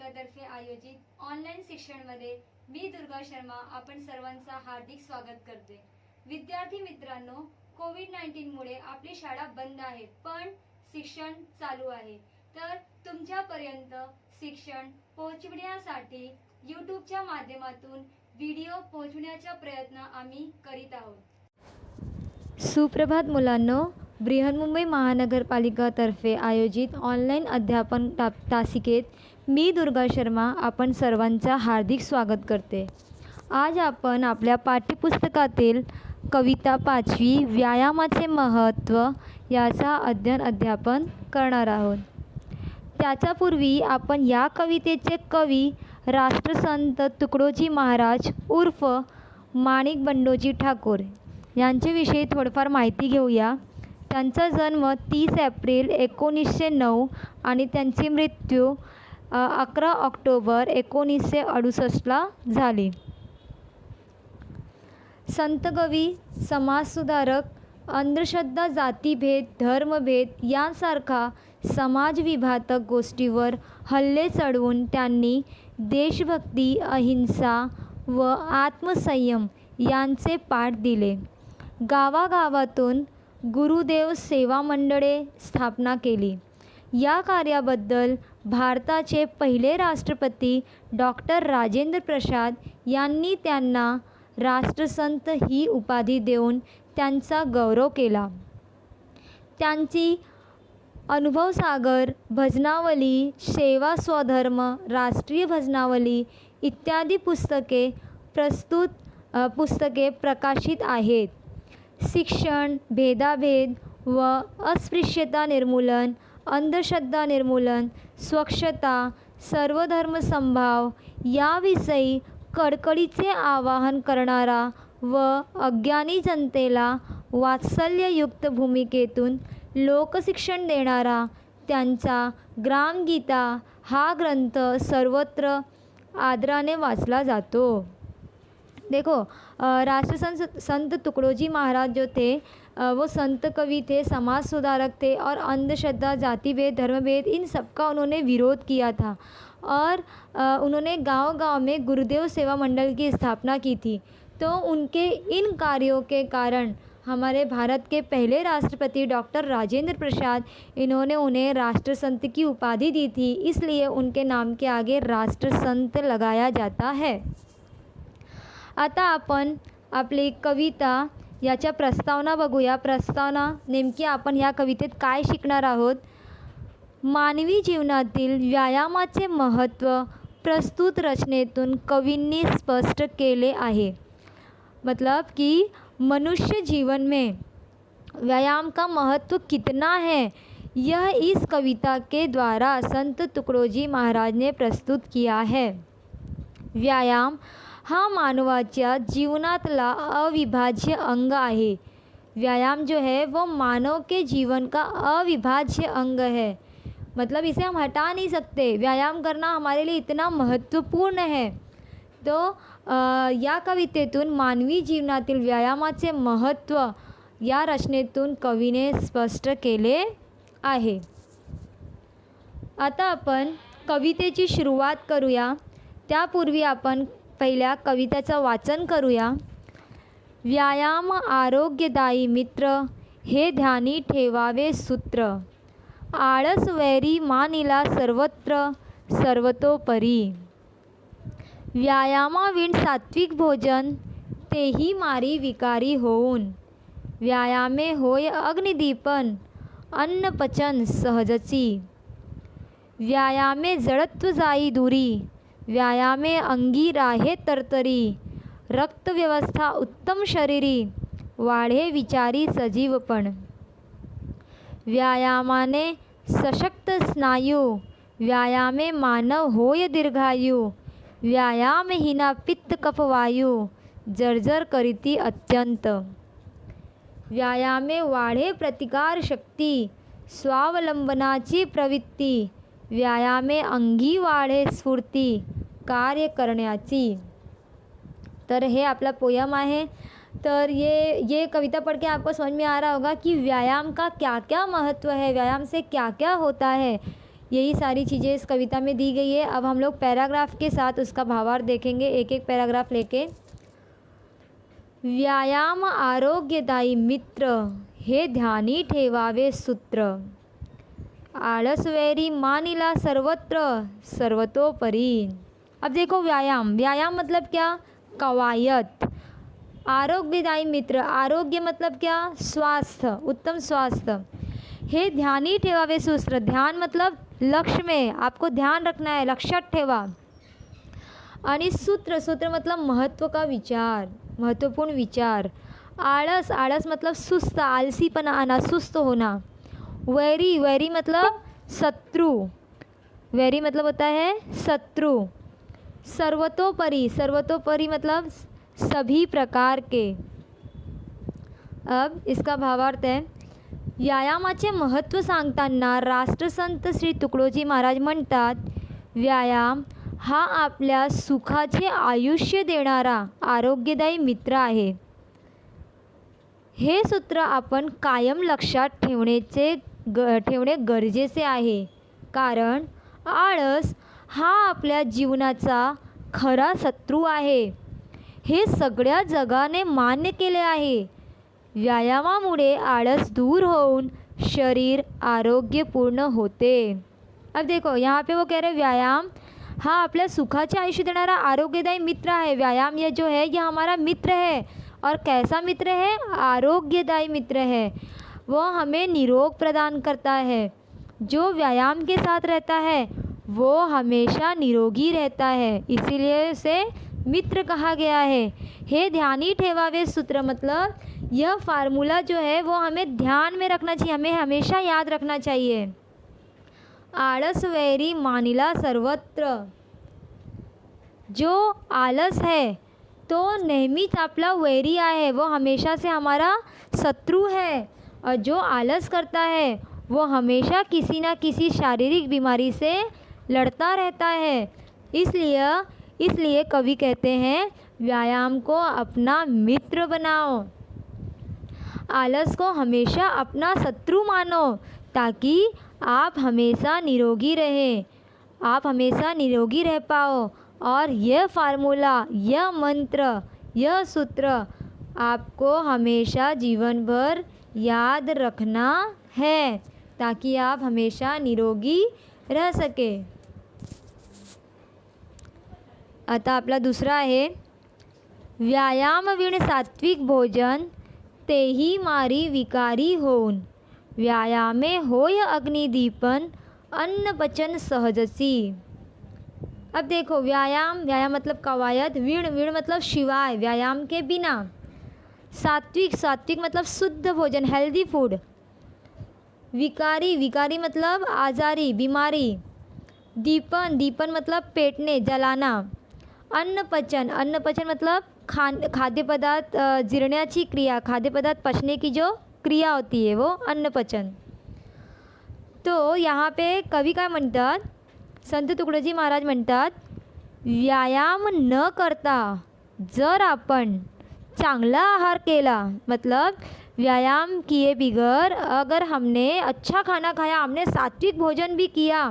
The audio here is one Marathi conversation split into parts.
पालिकातर्फे आयोजित ऑनलाईन शिक्षणमध्ये मी दुर्गा शर्मा आपण सर्वांचा हार्दिक स्वागत करते। विद्यार्थी मित्रांनो, कोविड-19 मुळे आपली शाळा बंद आहे, पण शिक्षण चालू आहे। तर तुमच्यापर्यंत शिक्षण पोहोचविण्यासाठी यूट्यूबच्या माध्यमातून व्हिडिओ पोहोचवण्याचा प्रयत्न आम्ही करीत आहोत। सुप्रभात मुलांनो, बृहन्मुंबई महानगरपालिकातर्फे आयोजित ऑनलाईन अध्यापन तासिकेत मी दुर्गा शर्मा आपण सर्वांचा हार्दिक स्वागत करते। आज आपण आपल्या पाठ्यपुस्तकातील कविता 5वी व्यायामाचे महत्त्व याचा अध्यापन करणार आहोत। त्याच्यापूर्वी आपण या कवितेचे कवी राष्ट्रसंत तुकडोजी महाराज उर्फ माणिक बंडोजी ठाकूर यांच्याविषयी थोडंफार माहिती घेऊया। त्यांचा जन्म 30 एप्रिल 1909 आणि त्यांची मृत्यू 11 ऑक्टोबर 1968ला झाली। संतकवी, समाजसुधारक, अंधश्रद्धा, जातीभेद, धर्मभेद यांसारखा समाजविघातक गोष्टीवर हल्ले चढवून त्यांनी देशभक्ती, अहिंसा व आत्मसंयम यांचे पाठ दिले। गावागावातून गुरुदेव सेवा मंडळे स्थापना केली। या कार्याबद्दल भारताचे पहिले राष्ट्रपती डॉक्टर राजेंद्र प्रसाद यांनी त्यांना राष्ट्रसंत ही उपाधी देऊन त्यांचा गौरव केला। त्यांची अनुभवसागर, भजनावली, सेवा स्वधर्म, राष्ट्रीय भजनावली इत्यादी पुस्तके प्रकाशित आहेत। शिक्षण, भेदाभेद व अस्पृश्यता निर्मूलन, अंधश्रद्धा निर्मूलन, स्वच्छता, सर्वधर्मसमभाव याविषयी कळकळीचे आवाहन करणारा व अज्ञानी जनतेला वात्सल्ययुक्त भूमिकेतून लोकशिक्षण देणारा त्यांचा ग्रामगीता हा ग्रंथ सर्वत्र आदराने वाचला जातो। देखो, संत तुकडोजी महाराज जो थे वो संत कवि थे, समाज सुधारक थे और अंधश्रद्धा, जातिभेद, धर्मभेद इन सब का उन्होंने विरोध किया था और उन्होंने गांव-गांव में गुरुदेव सेवा मंडल की स्थापना की थी। तो उनके इन कार्यों के कारण हमारे भारत के पहले राष्ट्रपति डॉक्टर राजेंद्र प्रसाद इन्होंने उन्हें राष्ट्रसंत की उपाधि दी थी, इसलिए उनके नाम के आगे राष्ट्रसंत लगाया जाता है। आता आपण आपली कविता याच्या प्रस्तावना बघूया। प्रस्तावना नेमकी आपण या कवितेत काय शिकणार आहोत? मानवी जीवनातील व्यायामाचे महत्त्व प्रस्तुत रचनेतून कवींनी स्पष्ट केले आहे। मतलब कि मनुष्य जीवन में व्यायाम का महत्व कितना है, यह इस कविता के द्वारा संत तुकडोजी महाराज ने प्रस्तुत किया है। व्यायाम हा मानवाच्या जीवनातला अविभाज्य अंग आहे। व्यायाम जो है वो मानव के जीवन का अविभाज्य अंग है, मतलब इसे हम हटा नहीं सकते। व्यायाम करना हमारे लिए इतना महत्त्वपूर्ण है। तो या कवितेतून मानवी जीवनातील व्यायामाचे महत्त्व या रचनेतून कवीने स्पष्ट केले आहे। आता आपण कवितेची सुरुवात करूया। त्यापूर्वी आपण पहिल्या कवितेचं वाचन करूया। व्यायाम आरोग्यदायी मित्र, हे ध्यानी ठेवावे सूत्र। आळस वैरी मानिला सर्वत्र, सर्वतोपरी। व्यायामाविण सात्विक भोजन, तेही मारी विकारी होऊन। व्यायामे होय अग्निदीपन, अन्नपचन सहजची। व्यायामे जडत्व जाई दूरी, व्यायामे अंगी राहे तरतरी। रक्तव्यवस्था उत्तम शरीरी, वाढे विचारी सजीवपण। व्यायामाने सशक्त स्नायू, व्यायामे मानव होय दीर्घायू। व्यायामहीना पित्त कफ वायू, जर्जर करीती अत्यंत। व्यायामे वाढे प्रतिकार शक्ती, स्वावलंबनाची प्रवृत्ती। व्यायामे अंगी वाढे स्फूर्ती, कार्य करण्याची। तर हे आपला पोयम आहे। तर ये कविता पढ़ के आपको समझ में आ रहा होगा कि व्यायाम का क्या क्या महत्व है, व्यायाम से क्या क्या होता है। यही सारी चीज़ें इस कविता में दी गई है। अब हम लोग पैराग्राफ के साथ उसका भावार्थ देखेंगे, एक एक पैराग्राफ लेके। व्यायाम आरोग्यदायी मित्र, हे ध्यानी ठेवावे सूत्र। आळसवैरी मानिला सर्वत्र, सर्वतोपरी। अब देखो व्यायाम, व्यायाम मतलब क्या? कवायत। आरोग्यदायी मित्र, आरोग्य मतलब क्या? स्वास्थ्य, उत्तम स्वास्थ्य। हे ध्यानी ठेवावे सूत्र, ध्यान मतलब लक्ष्य में आपको ध्यान रखना है, लक्षात ठेवा। आणि सूत्र, सूत्र मतलब महत्व का विचार, महत्वपूर्ण विचार। आळस, आळस मतलब सुस्त, आलसीपना आना, सुस्त होना। वैरी, वैरी मतलब शत्रु, वैरी मतलब होता है शत्रु। सर्वतोपरि, सर्वतोपरि मतलब सभी प्रकार के। अब इसका भावार्थ है, व्यायामाचे महत्त्व सांगताना राष्ट्रसंत श्री तुकडोजी महाराज म्हणतात, व्यायाम हा आपल्या सुखाचे आयुष्य देणारा आरोग्यदायी मित्र आहे। हे सूत्र आपण कायम लक्षात ठेवणे गरजेचे आहे, कारण आळस हा आपल्या जीवनाचा खरा शत्रू आहे, हे सगळ्या जगाने मान्य केले आहे। व्यायामामुळे आळस दूर होऊन शरीर आरोग्यपूर्ण होते। अब देखो यहाँ पे वो कह रहे व्यायाम हा आपल्या सुखाचे आयुष्य देणारा आरोग्यदायी मित्र है। व्यायाम ये जो है ये हमारा मित्र है, और कैसा मित्र है? आरोग्यदायी मित्र है। वो हमें निरोग प्रदान करता है। जो व्यायाम के साथ रहता है वो हमेशा निरोगी रहता है, इसीलिए उसे मित्र कहा गया है। हे ध्यानी ठेवावे सूत्र मतलब यह फार्मूला जो है वो हमें ध्यान में रखना चाहिए, हमें हमेशा याद रखना चाहिए। आळस वैरी मानिला सर्वत्र, जो आलस है तो नेहमीच आपला वैरी आहे, वो हमेशा से हमारा शत्रु है। और जो आलस करता है वो हमेशा किसी ना किसी शारीरिक बीमारी से लड़ता रहता है। इसलिए कवि कहते हैं व्यायाम को अपना मित्र बनाओ, आलस को हमेशा अपना शत्रु मानो, ताकि आप हमेशा निरोगी रहें, आप हमेशा निरोगी रह पाओ। और यह फार्मूला, यह मंत्र, यह सूत्र आपको हमेशा जीवन भर याद रखना है, ताकि आप हमेशा निरोगी रह सके। आता आपला दुसरा आहे, व्यायाम विण सात्विक भोजन, तेही मारी विकारी होऊन। व्यायामे होय अग्निदीपन, अन्न पचन सहजसी। अब देखो व्यायाम, व्यायाम मतलब कवायद, विण, विण मतलब शिवाय, व्यायाम के बिना। सात्विक, सात्विक मतलब शुद्ध भोजन, हेल्दी फूड। विकारी, विकारी मतलब आजारी, बीमारी। दीपन, दीपन मतलब पेटने, जलाना। अन्न पचन, अन्न पचन मतलब खाद्य पदार्थ जीर्ण्याची क्रिया, खाद्य पदार्थ पचने की जो क्रिया होती है वो अन्न पचन। तो यहाँ पे कवी काय म्हणतात, संत तुकडोजी महाराज म्हणतात, व्यायाम न करता जर आपण चांगला आहार केला, मतलब व्यायाम किए बिगर अगर हमने अच्छा खाना खाया, हमने सात्विक भोजन भी किया,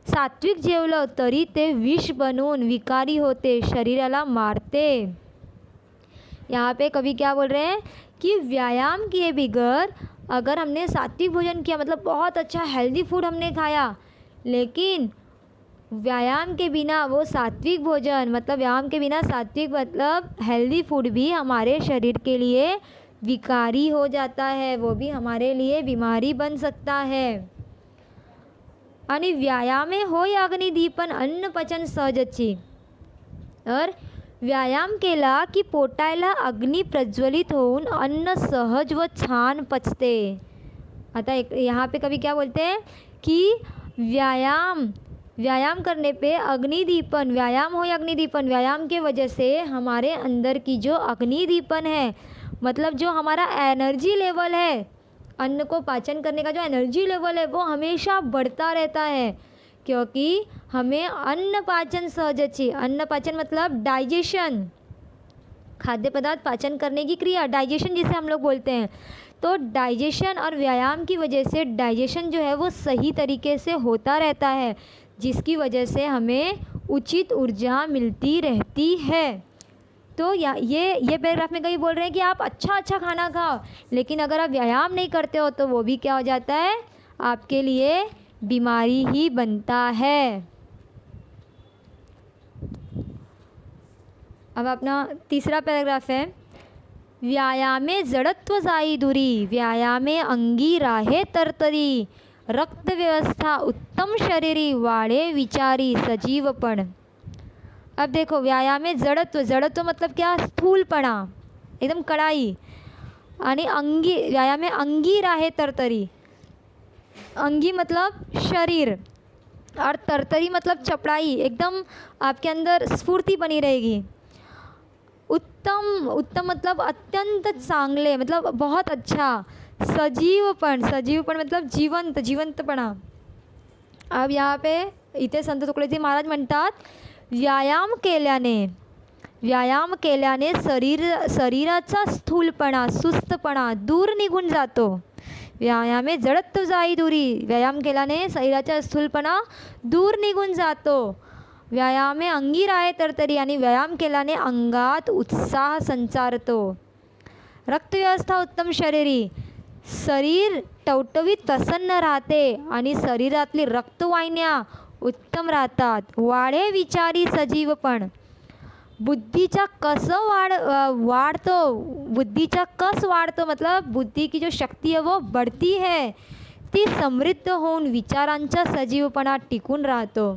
सात्विक जेवलं, तरी ते विष बनून विकारी होते, शरीराला मारते। यहाँ पे कवि क्या बोल रहे हैं कि व्यायाम किए बिगर अगर हमने सात्विक भोजन किया, मतलब बहुत अच्छा हेल्दी फूड हमने खाया, लेकिन व्यायाम के बिना वो सात्विक भोजन, मतलब व्यायाम के बिना सात्विक मतलब हेल्दी फूड भी हमारे शरीर के लिए विकारी हो जाता है, वो भी हमारे लिए बीमारी बन सकता है। आणि व्यायामे होय अग्निदीपन, अन्न पचन सहजची। और व्यायाम केला की पोटायला अग्नि प्रज्वलित होऊन अन्न सहज व छान पचते। आता यहाँ पे कभी क्या बोलते हैं कि व्यायाम करने पे अग्निदीपन, व्यायाम हो या अग्निदीपन, व्यायाम के वजह से हमारे अंदर की जो अग्निदीपन है, मतलब जो हमारा एनर्जी लेवल है, अन्न को पाचन करने का जो एनर्जी लेवल है वो हमेशा बढ़ता रहता है, क्योंकि हमें अन्न पाचन सहजची, अन्न पाचन मतलब डाइजेशन, खाद्य पदार्थ पाचन करने की क्रिया, डाइजेशन जिसे हम लोग बोलते हैं, तो डाइजेशन और व्यायाम की वजह से डाइजेशन जो है वो सही तरीके से होता रहता है, जिसकी वजह से हमें उचित ऊर्जा मिलती रहती है। तो ये पैराग्राफ में कहीं बोल रहे हैं कि आप अच्छा खाना खाओ, लेकिन अगर आप व्यायाम नहीं करते हो तो वो भी क्या हो जाता है, आपके लिए बीमारी ही बनता है। अब अपना तीसरा पैराग्राफ है, व्यायामे जडत्व जाई दूरी, व्यायामे अंगी राहे तरतरी, रक्त व्यवस्था उत्तम शरीरी, वाढे विचारी सजीवपण। अब देखो, व्यायाम में जड़त्व मतलब क्या, स्थूलपणा, एकदम कड़ाई, आणि अंगी, व्यायाम में अंगी राहे तरतरी, अंगी मतलब शरीर और तरतरी मतलब चपड़ाई, एकदम आपके अंदर स्फूर्ति बनी रहेगी। उत्तम मतलब अत्यंत चांगले, मतलब बहुत अच्छा। सजीवपण मतलब जिवंतपणा। अब यहाँ पे इथे संत तुकडोजी महाराज म्हणतात, व्यायाम केल्याने शरीराचा स्थूलपणा, सुस्तपणा दूर निघून जातो। व्यायामे जडत्व जाई दूरी, व्यायाम केल्याने शरीराचा स्थूलपणा दूर निघून जातो। व्यायामे अंगी राहे तरतरी, आणि व्यायाम केल्याने अंगात उत्साह संचारतो। रक्तव्यवस्था उत्तम शरीरी, शरीर टवटवीत प्रसन्न राहते आणि शरीरातली रक्तवाहिन्या उत्तम राहतात। वाढे विचारी सजीवपण, बुद्धीचा कस वाढतो, मतलब बुद्धि की जो शक्ति है वो बढ़ती है, ती समृद्ध होऊन विचारांचा सजीवपणा टिकून राहतो।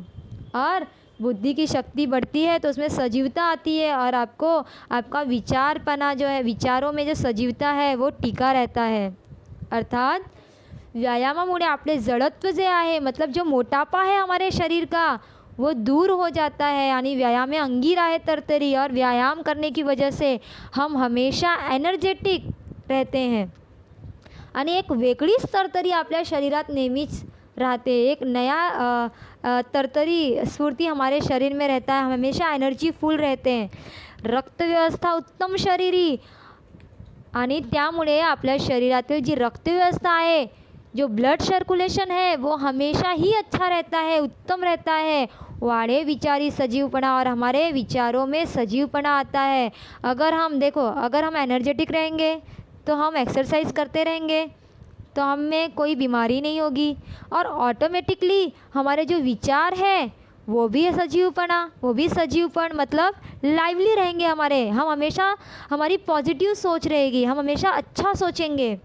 और बुद्धि की शक्ति बढ़ती है तो उसमें सजीवता आती है, और आपका विचारपना जो है, विचारों में जो सजीवता है वो टिका रहता है। अर्थात व्यायामामुळे आपले जड़त्व जे आहे, मतलब जो मोटापा है हमारे शरीर का, वो दूर हो जाता है। यानी व्यायाम में अंगी राहे तरतरी, और व्यायाम करने की वजह से हम हमेशा एनर्जेटिक रहते हैं, आणि एक वेगळीच तरतरी आपल्या शरीरात नेहमीच रहते, एक नया तरतरी स्फूर्ति हमारे शरीर में रहता है, हम हमेशा एनर्जी फुल रहते हैं। रक्त व्यवस्था उत्तम शरीरी, आणि त्यामुळे आपल्या शरीरातील जी रक्त व्यवस्था आहे, जो ब्लड सर्कुलेशन है वो हमेशा ही अच्छा रहता है, उत्तम रहता है। वाड़े विचारी सजीवपना, और हमारे विचारों में सजीवपना आता है। अगर हम एनर्जेटिक रहेंगे तो हम एक्सरसाइज करते रहेंगे तो हमें कोई बीमारी नहीं होगी, और ऑटोमेटिकली हमारे जो विचार है वो भी सजीवपन मतलब लाइवली रहेंगे हम हमेशा, हमारी पॉझिटिव्ह सोच रहेगी, हम हमेशा अच्छा सोचेंगे।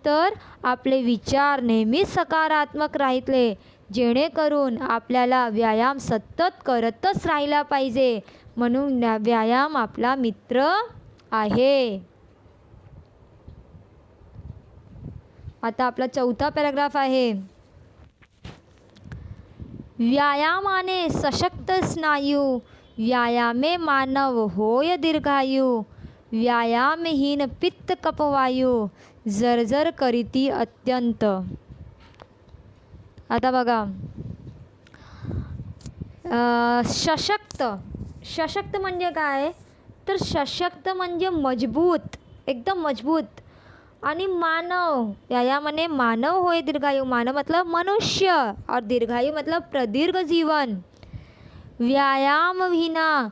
तर आपले विचार नेहमीच सकारात्मक राहितले, जेणेकरून आपल्याला व्यायाम सतत करतच राहिला पाहिजे, म्हणून व्यायाम आपला मित्र आहे। आता आपला चौथा पॅराग्राफ आहे, व्यायामाने सशक्त स्नायू, व्यायामे मानव होय दीर्घायू, व्यायामहीन पित्त कपवायू, जर्जर करीती अत्यंत। आता बघा, सशक्त म्हणजे काय, तर सशक्त म्हणजे मजबूत, एकदम मजबूत। आणि मानव, व्यायामाने मानव होय दीर्घायु, मानव मतलब मनुष्य, और दीर्घायु मतलब प्रदीर्घ जीवन। व्यायाम विना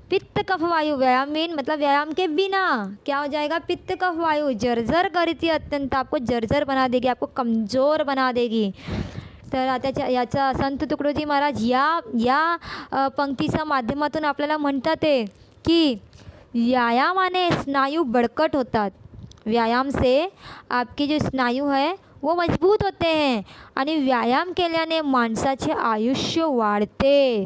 पित्त कफ वायु, व्यायाम विन मतलब व्यायाम के बिना क्या हो जाएगा, पित्त कफ वायु जर्जर करती अत्यंत, आपको जर्जर बना देगी, आपको कमज़ोर बना देगी। तर आता याचा संत तुकडोजी महाराज या पंक्तीच्या माध्यमातून आपल्याला म्हणतात आहे की व्यायामाने स्नायू बळकट होतात, व्यायाम से आपके जो स्नायु है वो मजबूत होते हैं, आणि व्यायाम केल्याने माणसाचे आयुष्य वाढते,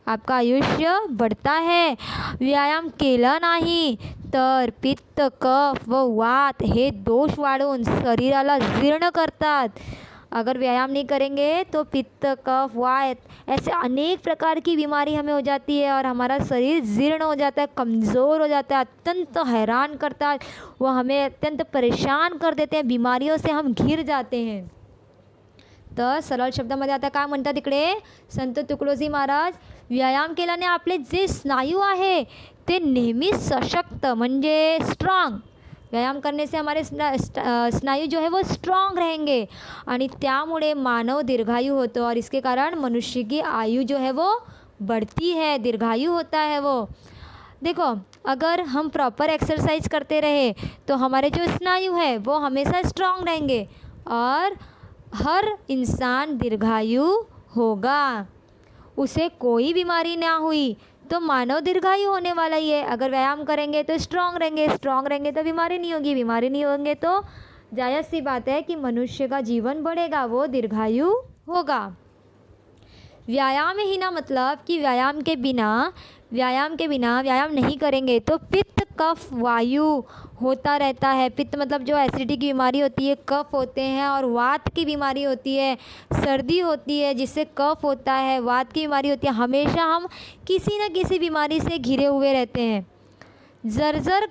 आपका आयुष्य बढ़ता है। व्यायाम केला नाही तर पित्त कफ व वात हे दोष वाढून शरीराला जीर्ण करतात। अगर व्यायाम नहीं करेंगे तो पित्त कफ वात ऐसे अनेक प्रकार की बीमारी हमें हो जाती है, और हमारा शरीर जीर्ण हो जाता है, कमज़ोर हो जाता है, अत्यंत हैरान करता है, वो हमें अत्यंत परेशान कर देते हैं, बीमारियों से हम घिर जाते हैं। तर सरळ शब्दामध्ये आता काय म्हणतात इकडे संत तुकडोजी महाराज, व्यायाम केल्याने आपले जे स्नायू आहे ते नेहमी सशक्त म्हणजे स्ट्रॉंग, व्यायाम करने से हमारे स्नायू जो है वो स्ट्रॉन्ग रहेंगे आणि त्यामुळे मानव दीर्घायु होतो और इसके कारण मनुष्य की आयु जो है वो बढ़ती है, दीर्घायु होता है वो। देखो, अगर हम प्रॉपर एक्सरसाइज करते रहे तो हमारे जो स्नायु है वो हमेशा स्ट्रॉन्ग रहेंगे और हर इंसान दीर्घायु होगा, उसे कोई बीमारी ना हुई तो मानव दीर्घायु होने वाला ही है। अगर व्यायाम करेंगे तो स्ट्रॉन्ग रहेंगे तो बीमारी नहीं होगी, बीमारी नहीं होंगे तो जायज़ सी बात है कि मनुष्य का जीवन बढ़ेगा, वो दीर्घायु होगा। व्यायाम ही ना मतलब कि व्यायाम के बिना व्यायाम नहीं करेंगे तो पित्त कफ वायु होता रहता है। पित्त मतलब जो एसिडिटी की बीमारी होती है, कफ होते हैं और वात की बीमारी होती है, सर्दी होती है जिससे कफ होता है, वात की बीमारी होती है। हमेशा हम किसी न किसी बीमारी से घिरे हुए रहते हैं। जर्जर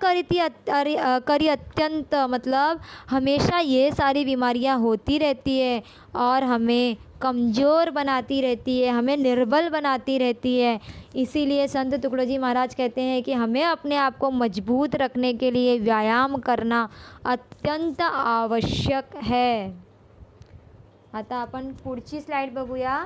करी अत्यंत मतलब हमेशा ये सारी बीमारियां होती रहती है और हमें कमज़ोर बनाती रहती है, हमें निर्बल बनाती रहती है। इसीलिए संत तुकडोजी महाराज कहते हैं कि हमें अपने आप को मजबूत रखने के लिए व्यायाम करना अत्यंत आवश्यक है। आता आपण पुढची स्लाइड बघूया।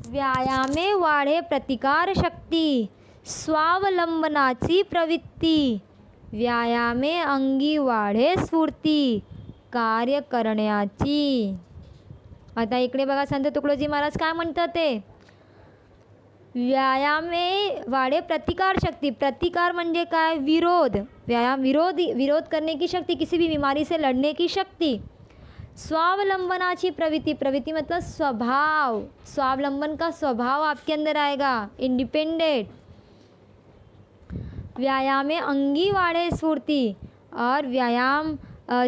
व्यायामे वाढे प्रतिकारशक्ती, स्वावलंबनाची प्रवृत्ती, व्यायामे अंगी वाढे स्फूर्ती, कार्य करण्याची। आता इकडे बघा संत तुकडोजी महाराज काय म्हणतात ते, व्यायामे वाढे प्रतिकारशक्ती। प्रतिकार म्हणजे काय, विरोध, व्यायाम विरोध करने की शक्ति, किसी भी बीमारी से लड़ने की शक्ति। स्वावलंबनाची प्रवृत्ति, प्रवृत्ति मतलब स्वभाव, स्वावलंबन का स्वभाव आपके अंदर आएगा, इंडिपेंडेंट। व्यायामे अंगी वाढे स्फूर्ति, और व्यायाम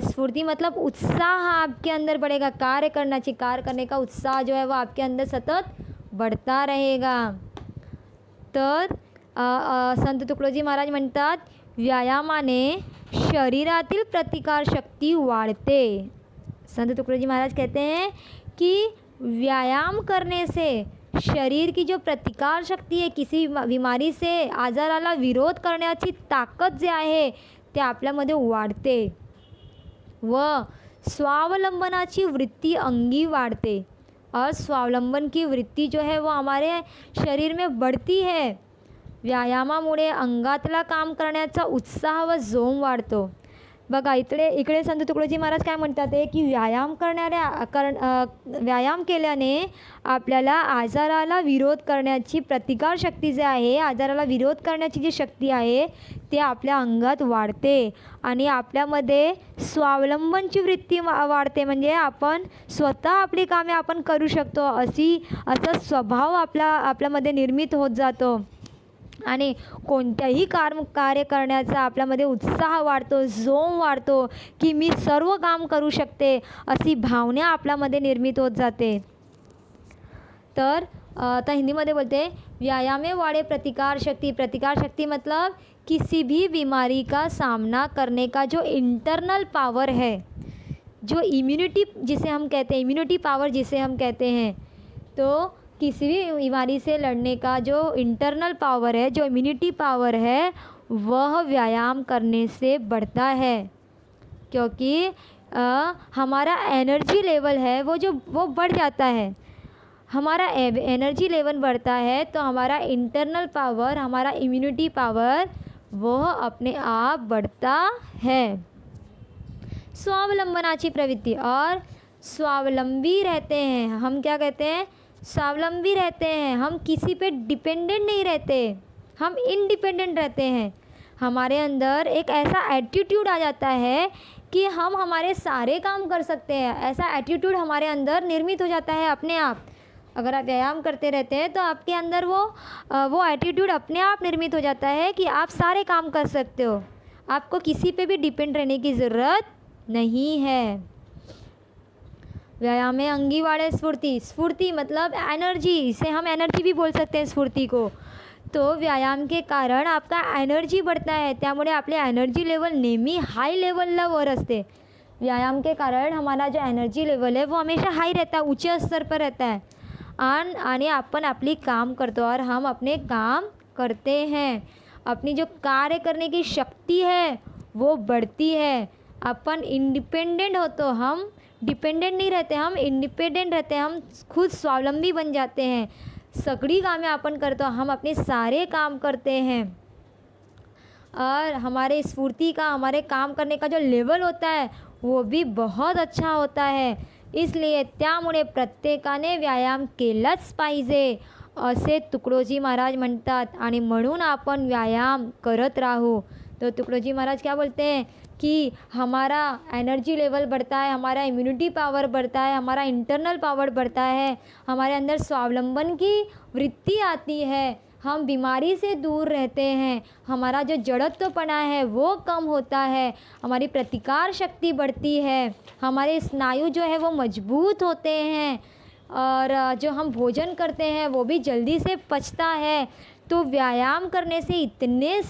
स्फूर्ति मतलब उत्साह आपके अंदर बढ़ेगा, कार्य करने का उत्साह जो है वो आपके अंदर सतत बढ़ता रहेगा। तर संत तुकडोजी महाराज म्हणतात व्यायामाने शरीरातील प्रतिकारशक्ती वाढते। संत तुकडोजी महाराज कहते हैं कि व्यायाम करने से शरीर की जो प्रतिकार शक्ती आहे, किसी बीमारी से आजाराला विरोध करण्याची ताकद जे आहे ते आपल्यामध्ये वाढते व स्वावलंबनाची वृत्ती अंगी वाढते, और स्वावलंबन की वृत्ति जो है वो हमारे शरीर में बढ़ती है। व्यायामामुळे अंगातला काम करण्याचा उत्साह व जोम वाढतो। बघा इकडे संत तुकडोजी महाराज काय म्हणतात आहे की व्यायाम केल्याने आपल्याला आजाराला विरोध करण्याची प्रतिकारशक्ती जी आहे, आजाराला विरोध करण्याची जी शक्ती आहे ते आपल्या अंगात वाढते आणि आपल्यामध्ये स्वावलंबनची वृत्ती वाढते, म्हणजे आपण स्वतः आपली कामे आपण करू शकतो असा स्वभाव आपल्यामध्ये निर्मित होत जातो आणि कोणत्याही कार्य करण्याचा आपल्यामध्ये उत्साह वाढतो, जोम वाढतो की मी सर्व काम करू शकते अशी भावना आपल्यामध्ये निर्मित होत जाते। तर आता हिंदीमध्ये बोलते व्यायामे वाढे प्रतिकार शक्ति मतलब किसी भी बीमारी का सामना करने का जो इंटरनल पावर है, जो इम्यूनिटी जिसे हम कहते हैं, तो किसी भी बीमारी से लड़ने का जो इंटरनल पावर है, जो इम्यूनिटी पावर है, वह व्यायाम करने से बढ़ता है। क्योंकि हमारा एनर्जी लेवल है वो बढ़ जाता है। हमारा एनर्जी लेवल बढ़ता है तो हमारा इंटरनल पावर, हमारा इम्यूनिटी पावर वह अपने आप बढ़ता है। स्वावलंबनाची प्रवृत्ति, और स्वावलंबी रहते हैं हम, क्या कहते हैं, स्वावलंबी रहते हैं हम, किसी पे डिपेंडेंट नहीं रहते, हम इंडिपेंडेंट रहते हैं। हमारे अंदर एक ऐसा एटीट्यूड आ जाता है कि हम हमारे सारे काम कर सकते हैं, ऐसा एटीट्यूड हमारे अंदर निर्मित हो जाता है अपने आप। अगर आप व्यायाम करते रहते हैं तो आपके अंदर वो एटीट्यूड अपने आप निर्मित हो जाता है कि आप सारे काम कर सकते हो, आपको किसी पे भी डिपेंड रहने की ज़रूरत नहीं है। व्यायाम में अंगी वाढे स्फूर्ति मतलब एनर्जी, इसे हम एनर्जी भी बोल सकते हैं स्फूर्ति को। तो व्यायाम के कारण आपका एनर्जी बढ़ता है, त्यामुळे आपले एनर्जी लेवल नेहमी हाई लेवलला वर असते। व्यायाम के कारण हमारा जो एनर्जी लेवल है वो हमेशा हाई रहता है, ऊंचे स्तर पर रहता है, आणि अपन अपनी काम करते और हम अपने काम करते हैं। अपनी जो कार्य करने की शक्ति है वो बढ़ती है। अपन इंडिपेंडेंट हो तो हम डिपेंडेंट नहीं रहते, हम इंडिपेंडेंट रहते हैं, हम खुद स्वावलंबी बन जाते हैं। सगड़ी कामें अपन करते हो, हम अपने सारे काम करते हैं और हमारे स्फूर्ति का, हमारे काम करने का जो लेवल होता है वो भी बहुत अच्छा होता है। इसलिए त्यामुळे प्रत्येकाने व्यायाम केलाच पाहिजे असे तुकडोजी महाराज म्हणतात आणि म्हणून आपण व्यायाम करत राहू। तो तुकडोजी महाराज क्या बोलते हैं कि हमारा एनर्जी लेवल बढ़ता है, हमारा इम्यूनिटी पावर बढ़ता है, हमारा इंटरनल पावर बढ़ता है, हमारे अंदर स्वावलंबन की वृत्ति आती है, हम बीमारी से दूर रहते हैं, हमारा जो जड़त्वपना है वो कम होता है, हमारी प्रतिकार शक्ति बढ़ती है, हमारे स्नायु जो है वो मजबूत होते हैं और जो हम भोजन करते हैं वो भी जल्दी से पचता है। तो व्यायाम करने से इतने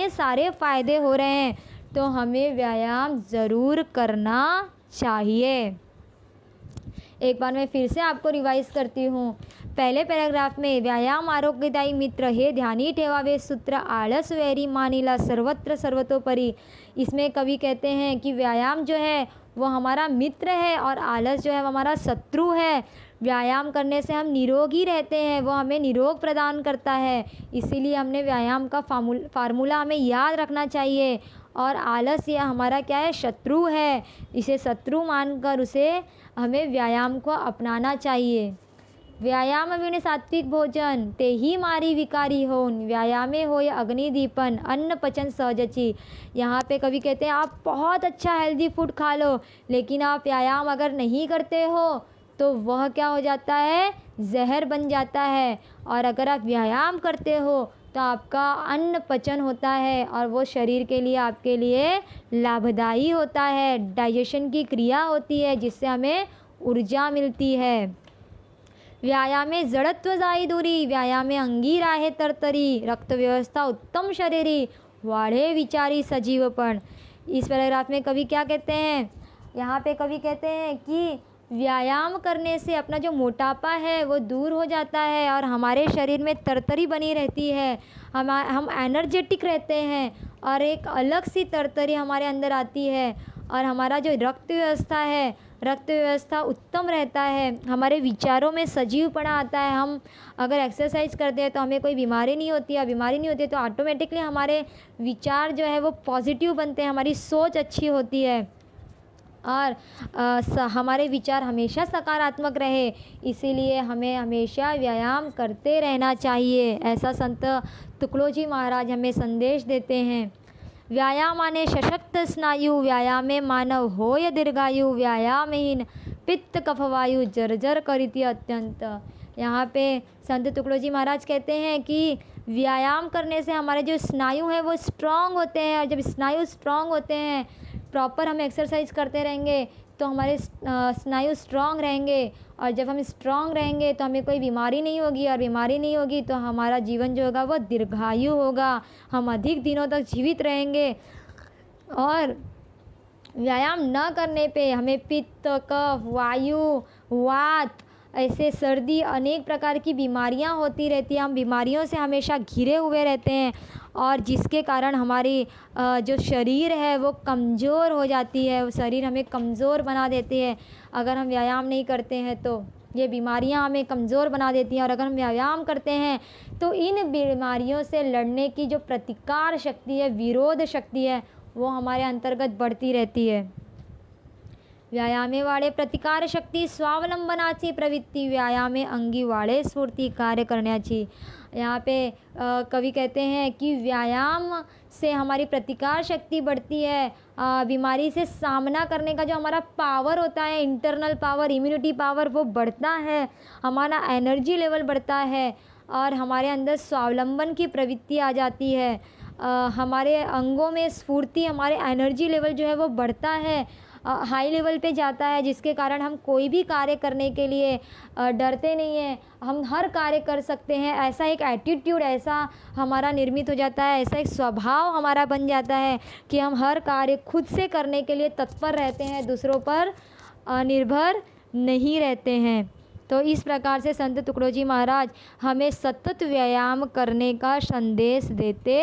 सारे फ़ायदे हो रहे हैं, तो हमें व्यायाम ज़रूर करना चाहिए। एक बार मैं फिर से आपको रिवाइज़ करती हूँ। पहले पैराग्राफ में व्यायाम आरोग्यदायी मित्र हे ध्यानी ठेवावे सूत्र आळस वैरी मानिला सर्वत्र सर्वतोपरि। इसमें कवि कहते हैं कि व्यायाम जो है वो हमारा मित्र है और आलस जो है वो हमारा शत्रु है। व्यायाम करने से हम निरोगी रहते हैं, वो हमें निरोग प्रदान करता है। इसीलिए हमने व्यायाम का फार्मूला हमें याद रखना चाहिए। और आलस यह हमारा क्या है, शत्रु है। इसे शत्रु मानकर उसे हमें व्यायाम को अपनाना चाहिए। व्यायाम विण सात्विक भोजन तेही मारी विकारी होन, व्यायामे होय अग्निदीपन अन्न पचन सहजची। यहाँ पे कवि कहते हैं आप बहुत अच्छा हेल्दी फूड खा लो, लेकिन आप व्यायाम अगर नहीं करते हो तो वह क्या हो जाता है, जहर बन जाता है। और अगर आप व्यायाम करते हो तो आपका अन्न पचन होता है और वो शरीर के लिए, आपके लिए लाभदायी होता है। डाइजेशन की क्रिया होती है जिससे हमें ऊर्जा मिलती है। व्यायामे जड़त्व जाई दूरी, व्यायामे अंगी राहे तरतरी, रक्त व्यवस्था उत्तम शरीरी, वाढ़े विचारी सजीवपण। इस पैराग्राफ में कवि क्या कहते हैं, यहाँ पे कवि कहते हैं कि व्यायाम करने से अपना जो मोटापा है वो दूर हो जाता है और हमारे शरीर में तरतरी बनी रहती है। हम एनर्जेटिक रहते हैं और एक अलग सी तरतरी हमारे अंदर आती है और हमारा जो रक्त व्यवस्था है, रक्त व्यवस्था उत्तम रहता है। हमारे विचारों में सजीवपना आता है। हम अगर एक्सरसाइज करते हैं तो हमें कोई बीमारी नहीं होती है, बीमारी नहीं होती है तो ऑटोमेटिकली हमारे विचार जो है वो पॉजिटिव बनते हैं, हमारी सोच अच्छी होती है और हमारे विचार हमेशा सकारात्मक रहे। इसीलिए हमें हमेशा व्यायाम करते रहना चाहिए। ऐसा संत तुकडोजी महाराज हमें संदेश देते हैं। व्यायामाने सशक्त स्नायु, व्यायामे मानव होय दीर्घायु, व्यायामहीन पित्त कफवायु जर्जर करीति अत्यंत। यहाँ पे संत तुकडोजी महाराज कहते हैं कि व्यायाम करने से हमारे जो स्नायु हैं वो स्ट्रांग होते हैं और जब स्नायु स्ट्रांग होते हैं, प्रॉपर हम एक्सरसाइज करते रहेंगे तो हमारे स्नायु स्ट्रांग रहेंगे और जब हम स्ट्रांग रहेंगे तो हमें कोई बीमारी नहीं होगी और बीमारी नहीं होगी तो हमारा जीवन जो होगा वो दीर्घायु होगा, हम अधिक दिनों तक जीवित रहेंगे। और व्यायाम न करने पे हमें पित्त, कफ, वायु, वात, ऐसे सर्दी, अनेक प्रकार की बीमारियां होती रहती हैं। हम बीमारियों से हमेशा घिरे हुए रहते हैं और जिसके कारण हमारी जो शरीर है वो कमज़ोर हो जाती है, वो शरीर हमें कमज़ोर बना देती है। अगर हम व्यायाम नहीं करते हैं तो ये बीमारियां हमें कमज़ोर बना देती हैं और अगर हम व्यायाम करते हैं तो इन बीमारियों से लड़ने की जो प्रतिकार शक्ति है, विरोध शक्ति है, वो हमारे अंतर्गत बढ़ती रहती है। व्यायामे वाढे प्रतिकार शक्ती, स्वावलंबनाची प्रवृत्ति, व्यायामे अंगी वाढे स्फूर्ति कार्य करण्याची। यहाँ पे कवि कहते हैं कि व्यायाम से हमारी प्रतिकार शक्ति बढ़ती है, बीमारी से सामना करने का जो हमारा पावर होता है, इंटरनल पावर, इम्यूनिटी पावर, वो बढ़ता है, हमारा एनर्जी लेवल बढ़ता है और हमारे अंदर स्वावलंबन की प्रवृत्ति आ जाती है। हमारे अंगों में स्फूर्ति, हमारे एनर्जी लेवल जो है वो बढ़ता है, हाई लेवल पे जाता है, जिसके कारण हम कोई भी कार्य करने के लिए डरते नहीं हैं, हम हर कार्य कर सकते हैं। ऐसा एक एटीट्यूड ऐसा हमारा निर्मित हो जाता है, ऐसा एक स्वभाव हमारा बन जाता है कि हम हर कार्य खुद से करने के लिए तत्पर रहते हैं, दूसरों पर निर्भर नहीं रहते हैं। तो इस प्रकार से संत तुकडोजी महाराज हमें सतत व्यायाम करने का संदेश देते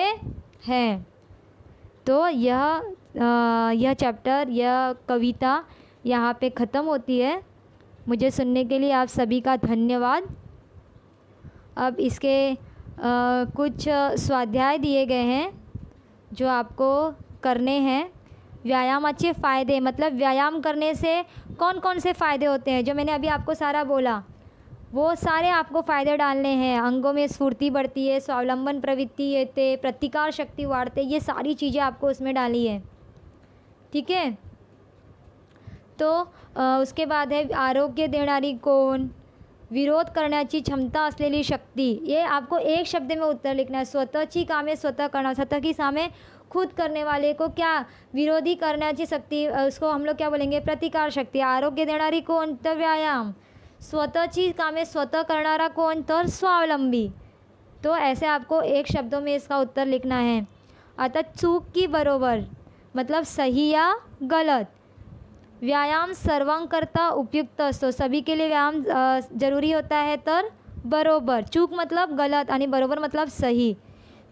हैं। तो यह चैप्टर, यह कविता यहाँ पे ख़त्म होती है। मुझे सुनने के लिए आप सभी का धन्यवाद। अब इसके कुछ स्वाध्याय दिए गए हैं जो आपको करने हैं। व्यायामाचे फ़ायदे, मतलब व्यायाम करने से कौन कौन से फ़ायदे होते हैं, जो मैंने अभी आपको सारा बोला वो सारे आपको फ़ायदे डालने हैं। अंगों में स्फूर्ति बढ़ती है, स्वावलंबन प्रवृत्ती येते, प्रतिकार शक्ती वाढते, ये सारी चीज़ें आपको उसमें डाली है। ठीक है। तो उसके बाद है आरोग्य देणारी कोण, विरोध करण्याची क्षमता असलेली शक्ती। ये आपको एक शब्द में उत्तर लिखना है। स्वतःची कामे स्वतः करना, स्वतः की कामें खुद करने वाले को क्या विरोधी करण्याची शक्ती, उसको हम लोग क्या बोलेंगे, प्रतिकार शक्ती। आरोग्य देणारी कोण, तर व्यायाम। स्वतःची कामे स्वतः करणारा कोण, तर स्वावलंबी। तो ऐसे आपको एक शब्दों में इसका उत्तर लिखना है। आता चूक की बरोबर, मतलब सही या गलत। व्यायाम सर्वांकरता उपयुक्त असतो, सभी के लिए व्यायाम ज़रूरी होता है, तर बरोबर। चूक मतलब गलत आणि बरोबर मतलब सही।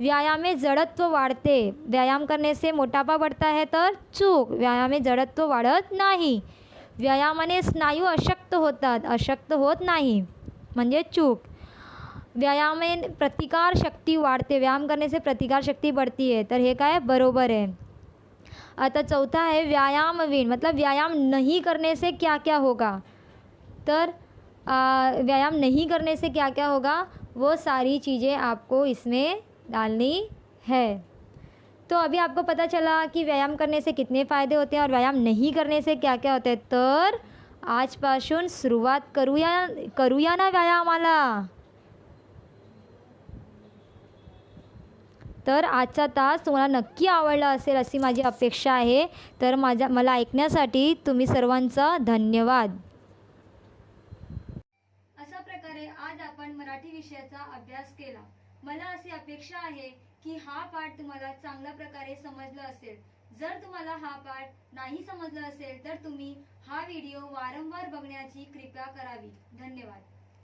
व्यायाम में जड़त्व वाढते, व्यायाम करने से मोटापा बढ़ता है, तर चूक। व्यायाम में जड़त्व वाढत नाही। व्यायामाने स्नायू अशक्त होतात, अशक्त होत नाही, म्हणजे चूक। व्यायाम में प्रतिकार शक्ती वाढते, व्यायाम करने से प्रतिकार शक्ती बढ़ती है, तर हे काय बरोबर है। आता चौथा है व्यायामविहीन, मतलब व्यायाम नहीं करने से क्या क्या होगा। तर व्यायाम नहीं करने से क्या क्या होगा, वो सारी चीज़ें आपको इसमें डालनी है। तो अभी आपको पता चला कि व्यायाम करने से कितने फ़ायदे होते हैं और व्यायाम नहीं करने से क्या क्या होते हैं। तर आजपासून सुरुवात करूया ना व्यायामाला। तर आजचा तास तुम्हाला नक्की आवडला असेल अशी माझी अपेक्षा आहे। तर मला ऐकण्यासाठी तुम्ही सर्वांचा धन्यवाद। अशा प्रकारे आज आपण मराठी विषयाचा अभ्यास केला। मला अशी अपेक्षा आहे की हा पाठ तुम्हाला चांगल्या प्रकारे समजला असेल। जर तुम्हाला हा पाठ नाही समजला असेल तर तुम्ही हा व्हिडिओ वारंवार बघण्याची कृपा करावी। धन्यवाद।